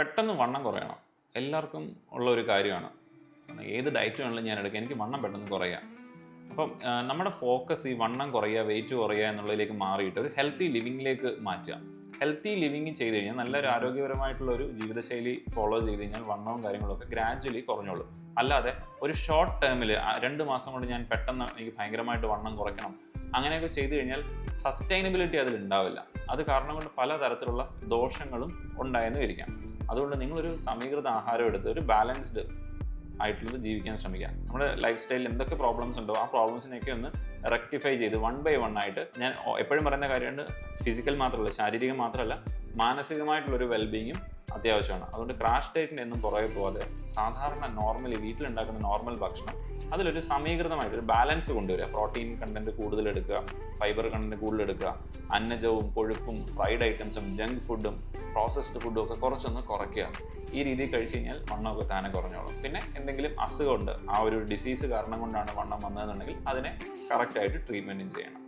പെട്ടെന്ന് വണ്ണം കുറയണം എല്ലാവർക്കും ഉള്ള ഒരു കാര്യമാണ്. ഏത് ഡയറ്റ് വേണമെങ്കിലും ഞാൻ എടുക്കാം, എനിക്ക് വണ്ണം പെട്ടെന്ന് കുറയാം. അപ്പം നമ്മുടെ ഫോക്കസ് ഈ വണ്ണം കുറയുക, വെയിറ്റ് കുറയുക എന്നുള്ളതിലേക്ക് മാറിയിട്ട് ഒരു ഹെൽത്തി ലിവിങ്ങിലേക്ക് മാറ്റുക. ഹെൽത്തി ലിവിങ് ചെയ്ത് കഴിഞ്ഞാൽ, നല്ലൊരു ആരോഗ്യപരമായിട്ടുള്ള ഒരു ജീവിതശൈലി ഫോളോ ചെയ്ത് കഴിഞ്ഞാൽ വണ്ണവും കാര്യങ്ങളൊക്കെ ഗ്രാജ്വലി കുറഞ്ഞോളും. അല്ലാതെ ഒരു ഷോർട്ട് ടേമിൽ 2 മാസം കൊണ്ട് ഞാൻ പെട്ടെന്ന് എനിക്ക് ഭയങ്കരമായിട്ട് വണ്ണം കുറയ്ക്കണം അങ്ങനെയൊക്കെ ചെയ്തു കഴിഞ്ഞാൽ സസ്റ്റൈനബിലിറ്റി അതിൽ ഉണ്ടാവില്ല. അത് കാരണം കൊണ്ട് പലതരത്തിലുള്ള ദോഷങ്ങളും ഉണ്ടായെന്ന് വരിക്കാം. അതുകൊണ്ട് നിങ്ങളൊരു സമീകൃത ആഹാരം എടുത്ത് ഒരു ബാലൻസ്ഡ് ആയിട്ടുള്ളത് ജീവിക്കാൻ ശ്രമിക്കുക. നമ്മുടെ ലൈഫ് സ്റ്റൈലിൽ എന്തൊക്കെ പ്രോബ്ലംസ് ഉണ്ടോ ആ പ്രോബ്ലംസിനെയൊക്കെ ഒന്ന് റെക്ടിഫൈ ചെയ്ത് 1 by 1 ആയിട്ട്, ഞാൻ എപ്പോഴും പറയുന്ന കാര്യമുണ്ട്, ഫിസിക്കൽ മാത്രമല്ല, ശാരീരികം മാത്രമല്ല, മാനസികമായിട്ടുള്ളൊരു വെൽബീങ്ങും അത്യാവശ്യമാണ്. അതുകൊണ്ട് ക്രാഷ് ഡയറ്റിൻ്റെ ഒന്നും പുറകെ പോകാതെ സാധാരണ നോർമലി വീട്ടിലുണ്ടാക്കുന്ന നോർമൽ ഭക്ഷണം അതിലൊരു സമീകൃതമായിട്ടൊരു ബാലൻസ് കൊണ്ടുവരിക. പ്രോട്ടീൻ കണ്ടന്റ് കൂടുതൽ എടുക്കുക, ഫൈബർ കണ്ടന്റ് കൂടുതൽ എടുക്കുക, അന്നജവും കൊഴുപ്പും ഫ്രൈഡ് ഐറ്റംസും ജങ്ക് ഫുഡും പ്രോസസ്ഡ് ഫുഡും ഒക്കെ കുറച്ചൊന്ന് കുറയ്ക്കുക. ഈ രീതിയിൽ കഴിച്ച് കഴിഞ്ഞാൽ വണ്ണമൊക്കെ താനെ കുറഞ്ഞോളും. പിന്നെ എന്തെങ്കിലും അസുഖമുണ്ട്, ആ ഒരു ഡിസീസ് കാരണം കൊണ്ടാണ് വണ്ണം വന്നതെന്നുണ്ടെങ്കിൽ അതിനെ കറക്റ്റായിട്ട് ട്രീറ്റ്മെൻറ്റും ചെയ്യണം.